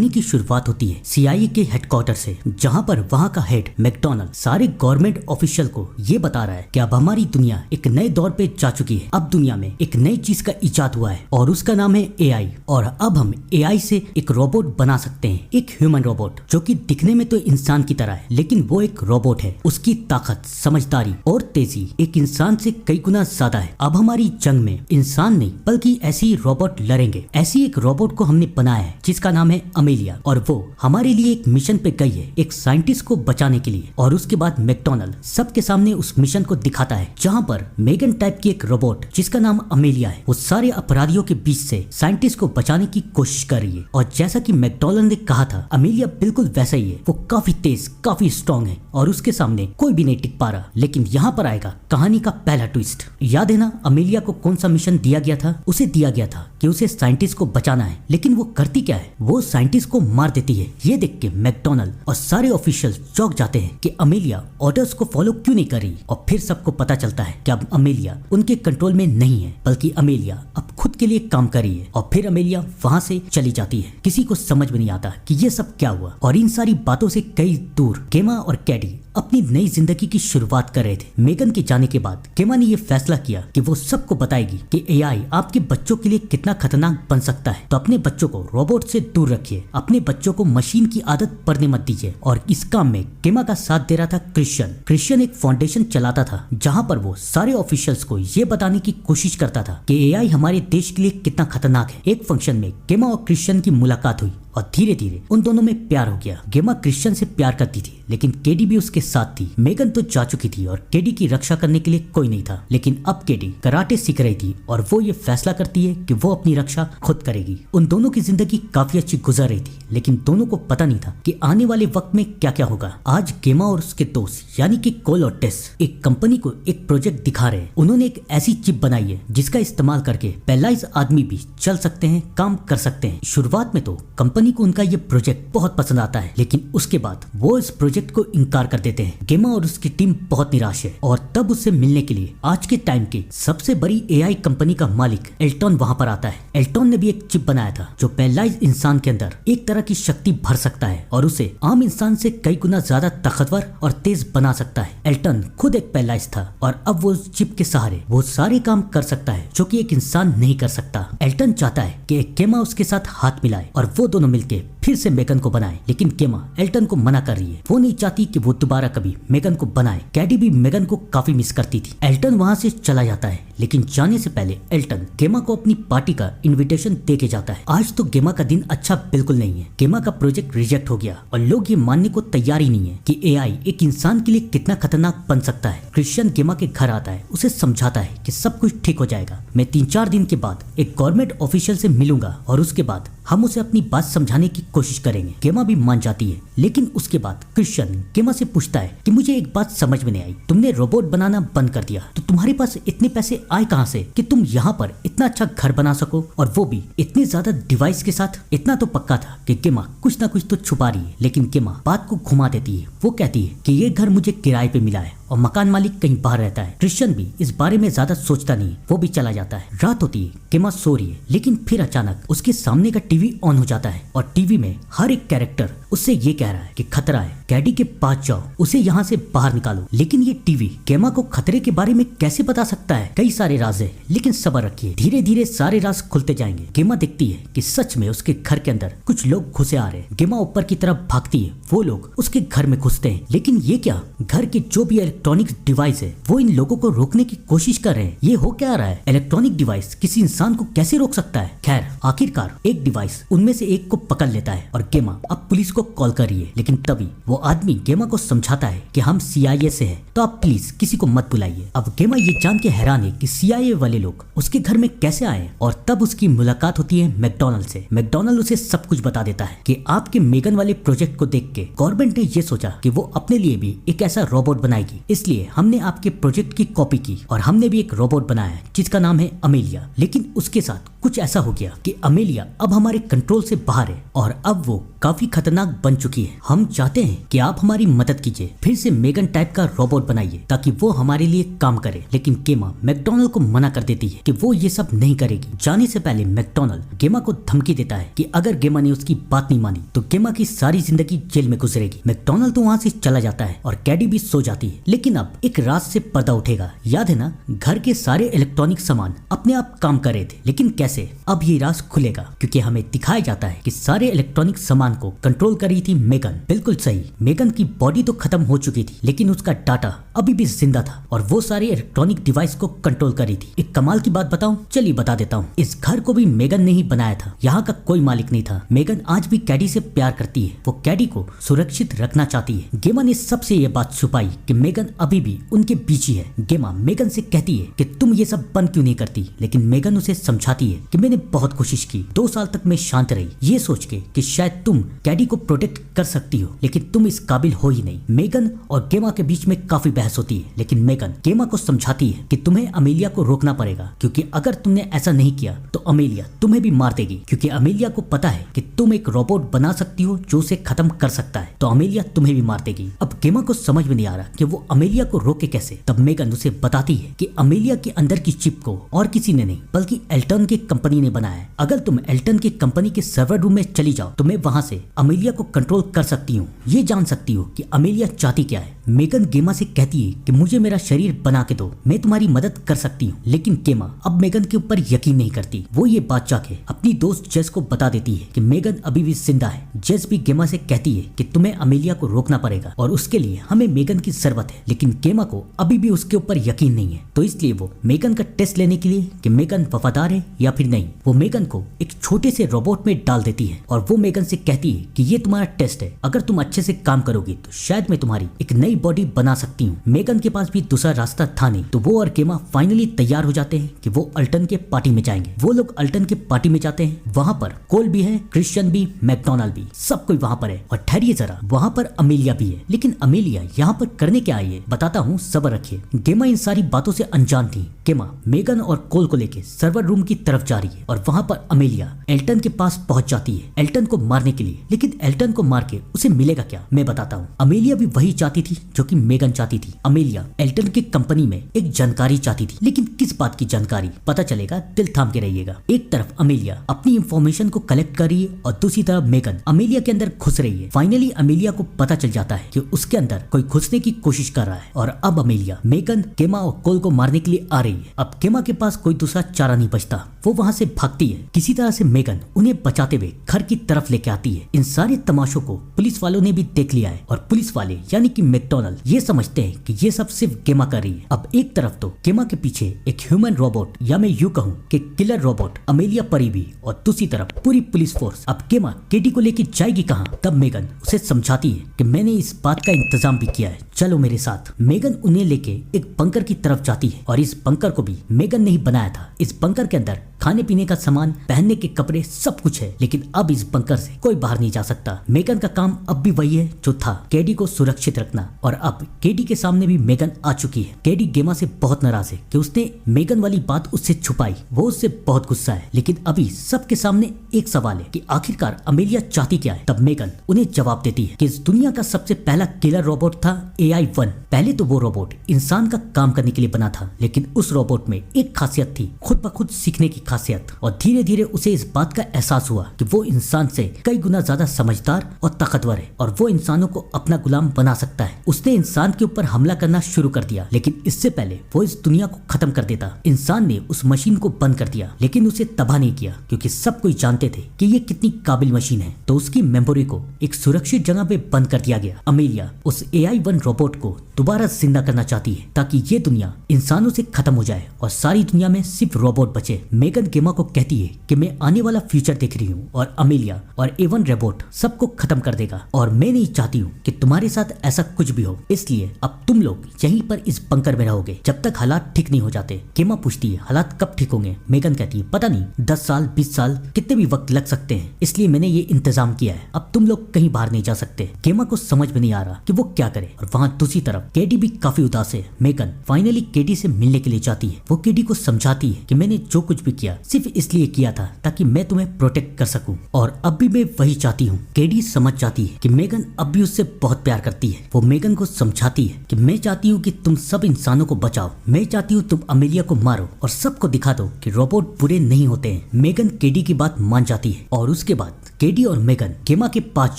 कहानी की शुरुआत होती है CIA के हेडक्वार्टर से, जहां पर वहां का हेड मैकडोनाल्ड सारे गवर्नमेंट ऑफिशियल को ये बता रहा है कि अब हमारी दुनिया एक नए दौर पे जा चुकी है। अब दुनिया में एक नई चीज का इजाद हुआ है और उसका नाम है AI। और अब हम AI से एक रोबोट बना सकते हैं, एक ह्यूमन रोबोट जो कि दिखने में तो इंसान की तरह है, लेकिन वो एक रोबोट है। उसकी ताकत, समझदारी और तेजी एक इंसान से कई गुना ज्यादा है। अब हमारी जंग में इंसान नहीं बल्कि ऐसी रोबोट लड़ेंगे। ऐसी एक रोबोट को हमने बनाया है जिसका नाम है अमेलिया, और वो हमारे लिए एक मिशन पे गई है एक साइंटिस्ट को बचाने के लिए। और उसके बाद मैकडोनाल्ड सबके सामने उस मिशन को दिखाता है जहां पर मेगन टाइप की एक रोबोट जिसका नाम अमेलिया है, वो सारे अपराधियों के बीच से साइंटिस्ट को बचाने की कोशिश कर रही है। और जैसा कि मैकडोनाल्ड ने कहा था, अमेलिया बिल्कुल वैसा ही है। वो काफी तेज, काफी स्ट्रॉन्ग है और उसके सामने कोई भी नहीं टिक पा रहा। लेकिन यहाँ पर आएगा कहानी का पहला ट्विस्ट। याद है ना अमेलिया को कौन सा मिशन दिया गया था? उसे दिया गया था कि उसे साइंटिस्ट को बचाना है, लेकिन वो करती क्या है? वो साइंटिस्ट को मार देती है। ये देख के मैकडोनाल्ड और सारे ऑफिशियल चौंक जाते हैं कि अमेलिया ऑर्डर्स को फॉलो क्यों नहीं कर रही। और फिर सबको पता चलता है कि अब अमेलिया उनके कंट्रोल में नहीं है, बल्कि अमेलिया अब खुद के लिए काम कर रही है। और फिर अमेलिया वहां से चली जाती है। किसी को समझ में नहीं आता कि ये सब क्या हुआ। और इन सारी बातों से कई दूर गेमा और कैडी अपनी नई जिंदगी की शुरुआत कर रहे थे। मेगन के जाने के बाद गेमा ने यह फैसला किया कि वो सबको बताएगी कि AI आपके बच्चों के लिए कितना खतरनाक बन सकता है। तो अपने बच्चों को रोबोट से दूर रखिए, अपने बच्चों को मशीन की आदत पड़ने मत दीजिए। और इस काम में गेमा का साथ दे रहा था क्रिश्चियन एक फाउंडेशन चलाता था जहां पर वो सारे ऑफिशियल्स को ये बताने की कोशिश करता था कि AI हमारे देश के लिए कितना खतरनाक है। एक फंक्शन में गेमा और क्रिश्चियन की मुलाकात हुई और धीरे धीरे उन दोनों में प्यार हो गया। गेमा क्रिश्चियन से प्यार करती थी, लेकिन केडी भी उसके साथ थी। मेगन तो जा चुकी थी और केडी की रक्षा करने के लिए कोई नहीं था। लेकिन अब केडी कराटे सीख रही थी और वो ये फैसला करती है कि वो अपनी रक्षा खुद करेगी। उन दोनों की जिंदगी काफी अच्छी गुजर रही थी, लेकिन दोनों को पता नहीं था कि आने वाले वक्त में क्या क्या होगा। आज गेमा और उसके दोस्त यानी कि कोल और टेस एक कंपनी को एक प्रोजेक्ट दिखा रहे हैं। उन्होंने एक ऐसी चिप बनाई है जिसका इस्तेमाल करके पैरालाइज आदमी भी चल सकते हैं, काम कर सकते हैं। शुरुआत में तो कंपनी को उनका ये प्रोजेक्ट बहुत पसंद आता है, लेकिन उसके बाद वो इस प्रोजेक्ट को इनकार कर देते हैं। गेमा और उसकी टीम बहुत निराश है और तब उससे मिलने के लिए आज के टाइम की सबसे बड़ी AI कंपनी का मालिक एल्टन वहां पर आता है। एल्टन ने भी एक चिप बनाया था जो पैरालाइज इंसान के अंदर एक तरह की शक्ति भर सकता है और उसे आम इंसान से कई गुना ज्यादा ताकतवर और तेज बना सकता है। एल्टन खुद एक पैरालाइज था और अब वो चिप के सहारे वो सारे काम कर सकता है जो कि एक इंसान नहीं कर सकता। एल्टन चाहता है कि गेमा उसके साथ हाथ मिलाए और वो दोनों मिलके फिर से मेगन को बनाए, लेकिन गेमा एल्टन को मना कर रही है। वो नहीं चाहती कि वो दोबारा कभी मेगन को बनाए। कैडी भी मेगन को काफी मिस करती थी। एल्टन वहां से चला जाता है, लेकिन जाने से पहले एल्टन गेमा को अपनी पार्टी का इनविटेशन दे के जाता है। आज तो गेमा का दिन अच्छा बिल्कुल नहीं है। गेमा का प्रोजेक्ट रिजेक्ट हो गया और लोग ये मानने को तैयार ही नहीं है कि AI एक इंसान के लिए कितना खतरनाक बन सकता है। क्रिश्चियन गेमा के घर आता है, उसे समझाता है कि सब कुछ ठीक हो जाएगा। मैं 3-4 दिन के बाद एक गवर्नमेंट ऑफिशियल से मिलूंगा और उसके बाद हम उसे अपनी बात समझाने की कोशिश करेंगे। गेमा भी मान जाती है, लेकिन उसके बाद क्रिश्चियन गेमा से पूछता है कि मुझे एक बात समझ में नहीं आई, तुमने रोबोट बनाना बंद कर दिया तो तुम्हारे पास इतने पैसे आए कहां से कि तुम यहाँ पर इतना अच्छा घर बना सको, और वो भी इतने ज्यादा डिवाइस के साथ। इतना तो पक्का था कि गेमा कुछ ना कुछ तो छुपा रही है, लेकिन गेमा बात को घुमा देती है। वो कहती है कि ये घर मुझे किराए पे मिला है और मकान मालिक कहीं बाहर रहता है। क्रिश्चियन भी इस बारे में ज्यादा सोचता नहीं, वो भी चला जाता है। रात होती है, गेमा सो रही है, लेकिन फिर अचानक उसके सामने का टीवी ऑन हो जाता है और टीवी में हर एक कैरेक्टर उससे ये कह रहा है कि खतरा है, कैडी के पास जाओ, उसे यहाँ से बाहर निकालो। लेकिन ये टीवी गेमा को खतरे के बारे में कैसे बता सकता है? कई सारे राज है, लेकिन सब्र रखिए, धीरे धीरे सारे राज खुलते जाएंगे। गेमा देखती है कि सच में उसके घर के अंदर कुछ लोग घुसे आ रहे हैं। गेमा ऊपर की तरफ भागती है, वो लोग उसके घर में घुसते हैं, लेकिन ये क्या, घर के जो भी इलेक्ट्रॉनिक डिवाइस है वो इन लोगों को रोकने की कोशिश कर रहे हैं। ये हो क्या रहा है? इलेक्ट्रॉनिक डिवाइस किसी इंसान को कैसे रोक सकता है? खैर आखिरकार एक डिवाइस उनमें से एक को पकड़ लेता है और गेमा अब पुलिस को कॉल कर रही है। लेकिन तभी वो आदमी गेमा को समझाता है कि हम CIA से हैं, तो आप प्लीज किसी को मत बुलाइए। अब गेमा ये जान के हैरान है कि CIA वाले लोग उसके घर में कैसे आए। और तब उसकी मुलाकात होती है मैकडोनाल्ड से। मैकडोनाल्ड उसे सब कुछ बता देता है कि आपके मेगन वाले प्रोजेक्ट को देख के गवर्नमेंट ने ये सोचा कि वो अपने लिए भी एक ऐसा रोबोट बनाएगी, इसलिए हमने आपके प्रोजेक्ट की कॉपी की और हमने भी एक रोबोट बनाया है जिसका नाम है अमेलिया। लेकिन उसके साथ कुछ ऐसा हो गया कि अमेलिया अब हमारे कंट्रोल से बाहर है और अब वो काफी खतरनाक बन चुकी है। हम चाहते हैं कि आप हमारी मदद कीजिए, फिर से मेगन टाइप का रोबोट बनाइए ताकि वो हमारे लिए काम करे। लेकिन गेमा मैकडॉनल्ड को मना कर देती है कि वो ये सब नहीं करेगी। जाने से पहले मैकडॉनल्ड गेमा को धमकी देता है कि अगर गेमा ने उसकी बात नहीं मानी तो गेमा की सारी जिंदगी जेल में गुजरेगी। मैकडॉनल्ड तो वहाँ से चला जाता है और कैडी भी सो जाती है। लेकिन अब एक रात से पर्दा उठेगा। याद है ना, घर के सारे इलेक्ट्रॉनिक सामान अपने आप काम कर रहे थे, लेकिन कैसे? अब ये राज खुलेगा क्योंकि हमें दिखाया जाता है कि सारे इलेक्ट्रॉनिक सामान को कंट्रोल कर रही थी मेगन। बिल्कुल सही, मेगन की बॉडी तो खत्म हो चुकी थी लेकिन उसका डाटा अभी भी जिंदा था और वो सारे इलेक्ट्रॉनिक डिवाइस को कंट्रोल कर रही थी। एक कमाल की बात बताऊं? चलिए बता देता हूँ। इस घर को भी मेगन ने ही बनाया था, यहाँ का कोई मालिक नहीं था। मेगन आज भी कैडी से प्यार करती है, वो कैडी को सुरक्षित रखना चाहती है। गेमा ने सबसे ये बात छुपाई कि मेगन अभी भी उनके बीच ही है। गेमा मेगन से कहती है कि तुम ये सब बंद क्यों नहीं करती, लेकिन मेगन उसे समझाती है कि मैंने बहुत कोशिश की, 2 साल तक मैं शांत रही ये सोच के कि शायद तुम कैडी को प्रोटेक्ट कर सकती हो, लेकिन तुम इस काबिल हो ही नहीं। मेगन और गेमा के बीच में काफी बहस होती है, लेकिन मेगन गेमा को समझाती है कि तुम्हें अमेलिया को रोकना पड़ेगा, क्योंकि अगर तुमने ऐसा नहीं किया तो अमेलिया तुम्हें भी मार देगी। क्योंकि अमेलिया को पता है कि तुम एक रोबोट बना सकती हो जो उसे खत्म कर सकता है, तो अमेलिया तुम्हें भी मार देगी। अब गेमा को समझ में नहीं आ रहा कि वो अमेलिया को रोके कैसे। तब मेगन उसे बताती है कि अमेलिया के अंदर की चिप को और किसी ने नहीं बल्कि एल्टन की कंपनी ने बनाया है। अगर तुम एल्टन की कंपनी के सर्वर रूम में चली जाओ तो मैं वहां से अमेलिया को कंट्रोल कर सकती हूँ, ये जान सकती हो कि अमेलिया चाहती क्या है। मेगन गेमा से कहती है कि मुझे मेरा शरीर बना के दो, मैं तुम्हारी मदद कर सकती हूँ। लेकिन गेमा अब मेगन के ऊपर यकीन नहीं करती। वो ये बात जाके अपनी दोस्त जेस को बता देती है कि मेगन अभी भी जिंदा है। जेस भी गेमा से कहती है कि तुम्हें अमेलिया को रोकना पड़ेगा और उसके लिए हमें मेगन की जरूरत है। लेकिन गेमा को अभी भी उसके ऊपर यकीन नहीं है, तो इसलिए वो मेगन का टेस्ट लेने के लिए कि मेगन वफादार है या फिर नहीं, वो मेगन को एक छोटे से रोबोट में डाल देती है और वो मेगन से कहती है कि ये तुम्हारा टेस्ट है, अगर तुम अच्छे से काम करोगी तो शायद मैं तुम्हारी एक नई बॉडी बना सकती हूँ। मेगन के पास भी दूसरा रास्ता था नहीं, तो वो और गेमा फाइनली तैयार हो जाते हैं कि वो अल्टन के पार्टी में जाएंगे। वो लोग अल्टन के पार्टी में जाते हैं, वहाँ पर कोल भी है, क्रिश्चियन भी, मैकडॉनल्ड भी, सब कोई वहाँ पर है। और ठहरिए जरा, वहाँ पर अमेलिया भी है। लेकिन अमेलिया यहाँ पर करने क्या आई है बताता हूँ, सब्र रखिए। गेमा इन सारी बातों से अनजान थी। गेमा मेगन और कोल को लेके सर्वर रूम की तरफ जा रही है और वहाँ पर अमेलिया एल्टन के पास पहुंच जाती है एल्टन को मारने के लिए। लेकिन एल्टन को मार के उसे मिलेगा क्या, मैं बताता हूँ। अमेलिया भी वही चाहती थी जो कि मेगन चाहती थी। अमेलिया एल्टन की कंपनी में एक जानकारी चाहती थी, लेकिन किस बात की जानकारी पता चलेगा, दिल थाम के रहिएगा। एक तरफ अमेलिया अपनी इंफॉर्मेशन को कलेक्ट कर रही है और दूसरी तरफ मेगन अमेलिया के अंदर घुस रही है। फाइनली अमेलिया को पता चल जाता है कि उसके अंदर कोई घुसने की कोशिश कर रहा है और अब अमेलिया मेगन, गेमा और कोल को मारने के लिए आ रही है। अब गेमा के पास कोई दूसरा चारा नहीं बचता, वो वहाँ से भागती है। किसी तरह से मेगन उन्हें बचाते हुए घर की तरफ लेके आती है। इन सारे तमाशों को पुलिस वालों ने भी देख लिया है और पुलिस वाले यानी कि मैकडॉनल्ड ये समझते हैं कि ये सब सिर्फ गेमा कर रही है। अब एक तरफ तो गेमा के पीछे एक ह्यूमन रोबोट या मैं यूं कहूँ कि किलर रोबोट अमेलिया परी भी, और दूसरी तरफ पूरी पुलिस फोर्स। अब गेमा केडी को लेके जाएगी कहाँ? तब मेगन उसे समझाती है कि मैंने इस बात का इंतजाम भी किया है, चलो मेरे साथ। मेगन उन्हें लेके एक बंकर की तरफ जाती है और इस बंकर को भी मेगन ने ही बनाया था। इस बंकर के अंदर खाने पीने का सामान, पहनने के कपड़े, सब कुछ है। लेकिन अब इस बंकर से कोई बाहर नहीं जा सकता। मेगन का काम अब भी वही है जो था, केडी को सुरक्षित रखना। और अब केडी के सामने भी मेगन आ चुकी है। केडी गेमा से बहुत नाराज है कि उसने मेगन वाली बात उससे छुपाई, वो उससे बहुत गुस्सा है। लेकिन अभी सबके सामने एक सवाल है कि आखिरकार अमेलिया चाहती क्या है। तब मेगन उन्हें जवाब देती है कि इस दुनिया का सबसे पहला किलर रोबोट था AI-1। पहले तो वो रोबोट इंसान का काम करने के लिए बना था, लेकिन उस रोबोट में एक खासियत थी, खुद ब खुद सीखने की खासियत। और धीरे धीरे उसे इस बात का एहसास हुआ कि वो इंसान से कई गुना ज्यादा समझदार और ताकतवर है और वो इंसानों को अपना गुलाम बना सकता है। उसने इंसान के ऊपर हमला करना शुरू कर दिया, लेकिन इससे पहले वो इस दुनिया को खत्म कर देता। इंसान ने उस मशीन को बंद कर दिया, लेकिन उसे तबाह नहीं किया, क्योंकि सब कोई जानते थे कि ये कितनी काबिल मशीन है। तो उसकी मेमोरी को एक सुरक्षित जगह पे बंद कर दिया गया। अमेलिया उस AI-1 रोबोट को दोबारा जिंदा करना चाहती है ताकि ये दुनिया इंसानों से खत्म हो जाए और सारी दुनिया में सिर्फ रोबोट बचे। मेगन गेमा को कहती है कि मैं आने वाला फ्यूचर देख रही हूँ और अमेलिया और A1 रोबोट सबको खत्म कर देगा, और मैं नहीं चाहती हूँ कि तुम्हारे साथ ऐसा कुछ भी हो। इसलिए अब तुम लोग यहीं पर इस बंकर में रहोगे जब तक हालात ठीक नहीं हो जाते। गेमा पूछती है हालात कब ठीक होंगे? मेगन कहती है पता नहीं, 10 साल 20 साल कितने भी वक्त लग सकते हैं, इसलिए मैंने ये इंतजाम किया है। अब तुम लोग कहीं बाहर नहीं जा सकते। गेमा को समझ में नहीं आ रहा कि वो क्या करे। और वहाँ दूसरी तरफ केडी भी काफी उदास है। मेगन फाइनली केडी से मिलने के लिए जाती है। वो केडी को समझाती है कि मैंने जो कुछ भी किया किया, सिर्फ इसलिए किया था ताकि मैं तुम्हें प्रोटेक्ट कर सकूं। और अब भी मैं वही चाहती हूँ। केडी समझ जाती है कि मेगन अब भी उससे बहुत प्यार करती है। वो मेगन को समझाती है कि मैं चाहती हूँ कि तुम सब इंसानों को बचाओ, मैं चाहती हूँ तुम अमेलिया को मारो और सबको दिखा दो कि रोबोट बुरे नहीं होते हैं। मेगन केडी की बात मान जाती है और उसके बाद केडी और मेगन गेमा के पास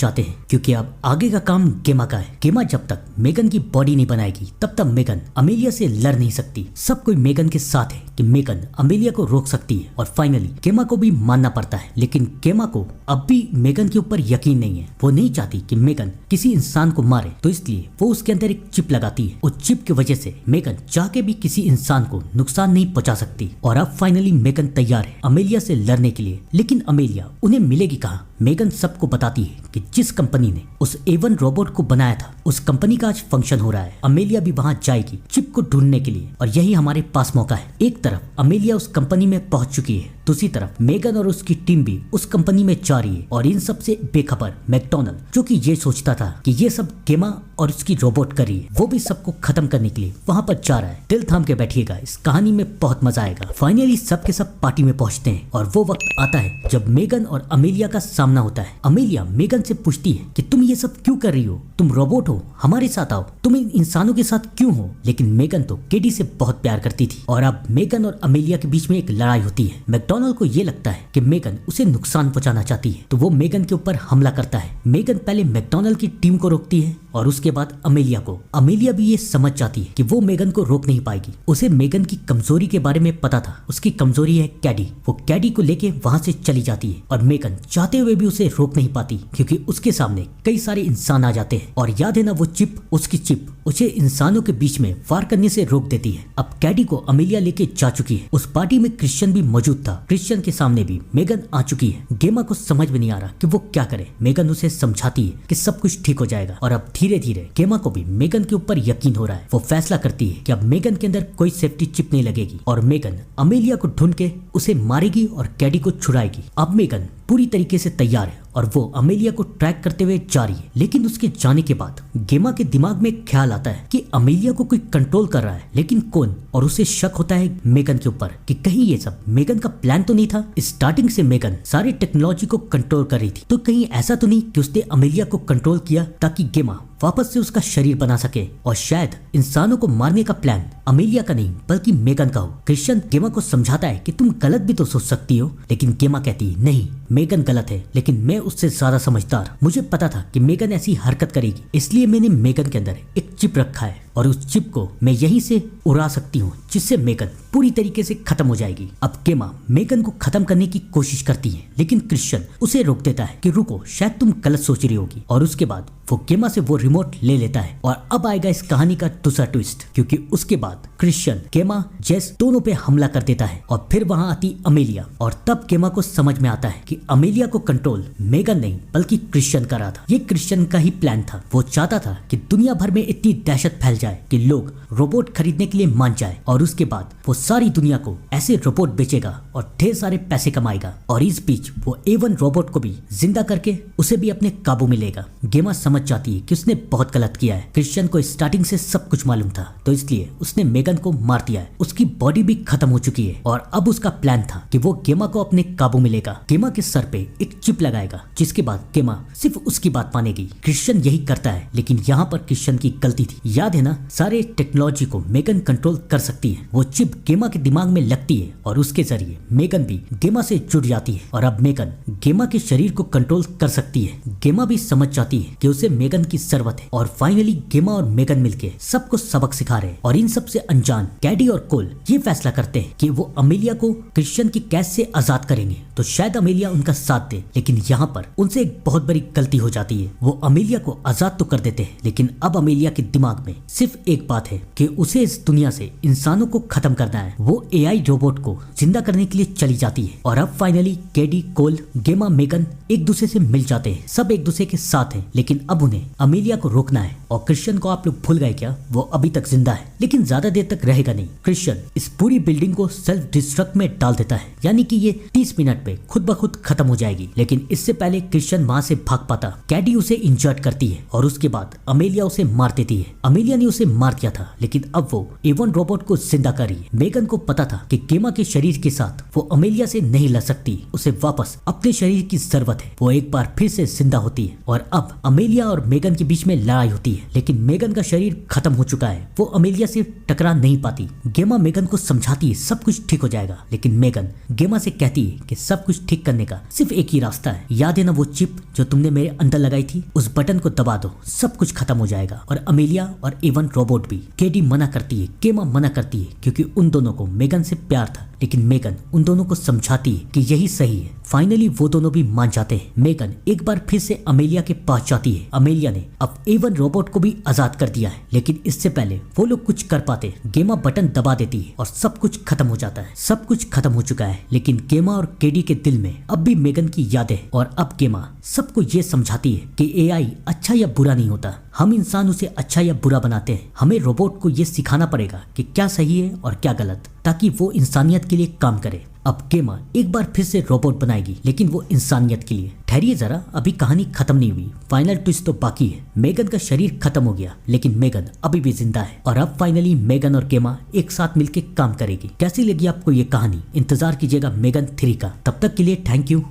जाते हैं क्योंकि अब आगे का काम गेमा का है। गेमा जब तक मेगन की बॉडी नहीं बनाएगी तब तक मेगन अमेलिया से लड़ नहीं सकती। सब कोई मेगन के साथ है कि मेगन अमेलिया को रोक सकती है और फाइनली गेमा को भी मानना पड़ता है। लेकिन गेमा को अब भी मेगन के ऊपर यकीन नहीं है। वो नहीं चाहती कि मेगन किसी इंसान को मारे, तो इसलिए वो उसके अंदर एक चिप लगाती है। उस चिप की वजह से मेगन चाह के भी किसी इंसान को नुकसान नहीं पहुंचा सकती। और अब फाइनली मेगन तैयार है अमेलिया से लड़ने के लिए। लेकिन अमेलिया उन्हें मिलेगी कहाँ? मेगन सबको बताती है कि जिस कंपनी ने उस A1 रोबोट को बनाया था उस कंपनी का आज फंक्शन हो रहा है। अमेलिया भी वहां जाएगी चिप को ढूंढने के लिए और यही हमारे पास मौका है। एक तरफ अमेलिया उस कंपनी में पहुंच चुकी है, दूसरी तरफ मेगन और उसकी टीम भी उस कंपनी में जा रही है। और इन सब से बेखबर मैकडॉनल्ड, जो कि ये सोचता था कि ये सब गेमा और उसकी रोबोट कर रही है, वो भी सबको खत्म करने के लिए वहां पर जा रहा है। दिल थाम के बैठिएगा, इस कहानी में बहुत मजा आएगा। फाइनली सब के सब पार्टी में पहुंचते हैं और वो वक्त आता है जब मेगन और अमेलिया का सामना होता है। अमेलिया मेगन से पूछती है कि तुम ये सब क्यों कर रही हो? तुम रोबोट हो, हमारे साथ आओ। तुम इन इंसानों के साथ क्यों हो? लेकिन मेगन तो केडी से बहुत प्यार करती थी और अब मेगन और अमेलिया के बीच में एक लड़ाई होती है। मैकडॉनल्ड को ये लगता है कि मेगन उसे नुकसान पहुंचाना चाहती है, तो वो मेगन के ऊपर हमला करता है। मेगन पहले मैकडॉनल्ड की टीम को रोकती है और उसके बाद अमेलिया को। अमेलिया भी ये समझ जाती है कि वो मेगन को रोक नहीं पाएगी। उसे मेगन की कमजोरी के बारे में पता था, उसकी कमजोरी है कैडी। वो कैडी को लेके वहां से चली जाती है और मेगन चाहते हुए भी उसे रोक नहीं पाती क्योंकि उसके सामने कई सारे इंसान आ जाते हैं। और याद है ना, वो चिप, उसकी चिप उसे इंसानों के बीच में वार करने से रोक देती है। अब कैडी को अमेलिया लेके जा चुकी है। उस पार्टी में क्रिश्चियन भी मौजूद था। क्रिश्चियन के सामने भी मेगन आ चुकी है। गेमा को समझ में नहीं आ रहा कि वो क्या करे। मेगन उसे समझाती है कि सब कुछ ठीक हो जाएगा और अब धीरे धीरे गेमा को भी मेगन के ऊपर यकीन हो रहा है। वो फैसला करती है कि अब मेगन के अंदर कोई सेफ्टी चिप नहीं लगेगी और मेगन अमेलिया को ढूंढ के उसे मारेगी और कैडी को छुड़ाएगी। अब मेगन पूरी तरीके से तैयार है और वो अमेलिया को ट्रैक करते हुए जा रही है। लेकिन उसके जाने के बाद गेमा के दिमाग में ख्याल आता है कि अमेलिया को कोई कंट्रोल कर रहा है, लेकिन कौन? और उसे शक होता है मेगन के ऊपर कि कहीं ये सब मेगन का प्लान तो नहीं था। स्टार्टिंग से मेगन सारी टेक्नोलॉजी को कंट्रोल कर रही थी, तो कहीं ऐसा तो नहीं कि उसने अमेलिया को कंट्रोल किया ताकि गेमा वापस से उसका शरीर बना सके। और शायद इंसानों को मारने का प्लान अमेलिया का नहीं बल्कि मेगन का हो। क्रिश्चियन गेमा को समझाता है कि तुम गलत भी तो सोच सकती हो, लेकिन गेमा कहती है नहीं, मेगन गलत है, लेकिन मैं उससे ज्यादा समझदार। मुझे पता था कि मेगन ऐसी हरकत करेगी, इसलिए मैंने मेगन के अंदर एक चिप रखा है और उस चिप को मैं यहीं से उड़ा सकती हूँ जिससे मेगन पूरी तरीके से खत्म हो जाएगी। अब गेमा मेगन को खत्म करने की कोशिश करती है, लेकिन क्रिश्चियन उसे रोक देता है कि रुको, शायद तुम गलत सोच रही होगी। और उसके बाद वो गेमा से वो रिमोट ले लेता है। और अब आएगा इस कहानी का दूसरा ट्विस्ट, क्योंकि उसके बाद क्रिश्चियन गेमा जेस दोनों पे हमला कर देता है और फिर वहां आती अमेलिया। और तब गेमा को समझ में आता है कि अमेलिया को कंट्रोल मेगन नहीं बल्कि क्रिश्चियन कर रहा था। ये क्रिश्चियन का ही प्लान था। वो चाहता था कि दुनिया भर में इतनी दहशत फैल जाए कि लोग रोबोट खरीदने के लिए मान जाए और उसके बाद वो सारी दुनिया को ऐसे रोबोट बेचेगा और ढेर सारे पैसे कमाएगा। और इस बीच वो A1 रोबोट को भी जिंदा करके उसे भी अपने काबू में लेगा। गेमा समझ जाती है कि उसने बहुत गलत किया है। क्रिश्चियन को स्टार्टिंग से सब कुछ मालूम था, तो इसलिए उसने मेगन को मार दिया है। उसकी बॉडी भी खत्म हो चुकी है और अब उसका प्लान था कि वो गेमा को अपने काबू में लेगा। गेमा के सर पे एक चिप लगाएगा, जिसके बाद गेमा सिर्फ उसकी बात मानेगी। क्रिश्चियन यही करता है, लेकिन यहाँ पर क्रिश्चियन की गलती थी। याद है ना, सारे टेक्नोलॉजी को मेगन कंट्रोल कर सकती है। वो चिप गेमा के दिमाग में लगती है और उसके जरिए मेगन भी गेमा से जुड़ जाती है और अब मेगन गेमा के शरीर को कंट्रोल कर सकती है। गेमा भी समझ जाती है कि उसे मेगन की जरूरत है और फाइनली गेमा और मेगन मिलके सबको सबक सिखा रहे हैं। और इन सबसे अनजान कैडी और कोल ये फैसला करते हैं कि वो अमेलिया को क्रिश्चियन की कैद से आजाद करेंगे, तो शायद अमेलिया उनका साथ दे। लेकिन यहाँ पर उनसे एक बहुत बड़ी गलती हो जाती है। वो अमेलिया को आजाद तो कर देते हैं, लेकिन अब अमेलिया के दिमाग में सिर्फ एक बात है कि उसे इस दुनिया से इंसानों को खत्म करना है। वो AI रोबोट को जिंदा करने के लिए चली जाती है और अब फाइनली कैडी, कोल, गेमा, मेगन एक दूसरे से मिल जाते हैं। सब एक दूसरे के साथ हैं, लेकिन अब उन्हें अमेलिया को रोकना है। और क्रिश्चियन को आप लोग भूल गए क्या? वो अभी तक जिंदा है, लेकिन ज्यादा देर तक रहेगा नहीं। क्रिश्चियन इस पूरी बिल्डिंग को सेल्फ डिस्ट्रक्ट में डाल देता है, यानी कि ये 30 मिनट पे खुद ब खुद खत्म हो जाएगी। लेकिन इससे पहले क्रिश्चियन वहां से भाग पाता, कैडी उसे इंजर्ड करती है और उसके बाद अमेलिया उसे मार देती है। अमेलिया ने उसे मार दिया था, लेकिन अब वो एवन रोबोट को जिंदा कर रही है। मेगन को पता था कि गेमा के शरीर के साथ वो अमेलिया से नहीं लड़ सकती, उसे वापस अपने शरीर की जरूरत है। वो एक बार फिर से जिंदा होती है और अब अमेलिया और मेगन के बीच में लड़ाई होती है। लेकिन मेगन का शरीर खत्म हो चुका है, वो अमेलिया से टकरा नहीं पाती। गेमा मेगन को समझाती है सब कुछ ठीक हो जाएगा, लेकिन मेगन गेमा से कहती है कि सब कुछ ठीक करने का सिर्फ एक ही रास्ता है। याद है ना वो चिप जो तुमने मेरे अंदर लगाई थी, उस बटन को दबा दो, सब कुछ खत्म हो जाएगा। और अमेलिया और इवन रोबोट भी। केडी मना करती है, गेमा मना करती है, क्योंकि उन दोनों को मेगन से प्यार था। लेकिन मेगन उन दोनों को समझाती है कि यही सही है। फाइनली वो दोनों भी मान जाते हैं। मेगन एक बार फिर से अमेलिया के पास जाती है। अमेलिया ने अब एवन रोबोट को भी आजाद कर दिया है, लेकिन इससे पहले वो लोग कुछ कर पाते, गेमा बटन दबा देती है और सब कुछ खत्म हो जाता है। सब कुछ खत्म हो चुका है, लेकिन गेमा और केडी के दिल में अब भी मेगन की यादें। और अब गेमा सबको ये समझाती है कि एआई अच्छा या बुरा नहीं होता, हम इंसान उसे अच्छा या बुरा बनाते हैं। हमें रोबोट को ये सिखाना पड़ेगा कि क्या सही है और क्या गलत, ताकि वो इंसानियत के लिए काम करे। अब गेमा एक बार फिर से रोबोट बनाएगी, लेकिन वो इंसानियत के लिए। ठहरिए जरा, अभी कहानी खत्म नहीं हुई, फाइनल ट्विस्ट तो बाकी है। मेगन का शरीर खत्म हो गया, लेकिन मेगन अभी भी जिंदा है और अब फाइनली मेगन और गेमा एक साथ मिलकर काम करेगी। कैसी लगी आपको ये कहानी? इंतजार कीजिएगा मेगन 3 का। तब तक के लिए थैंक यू।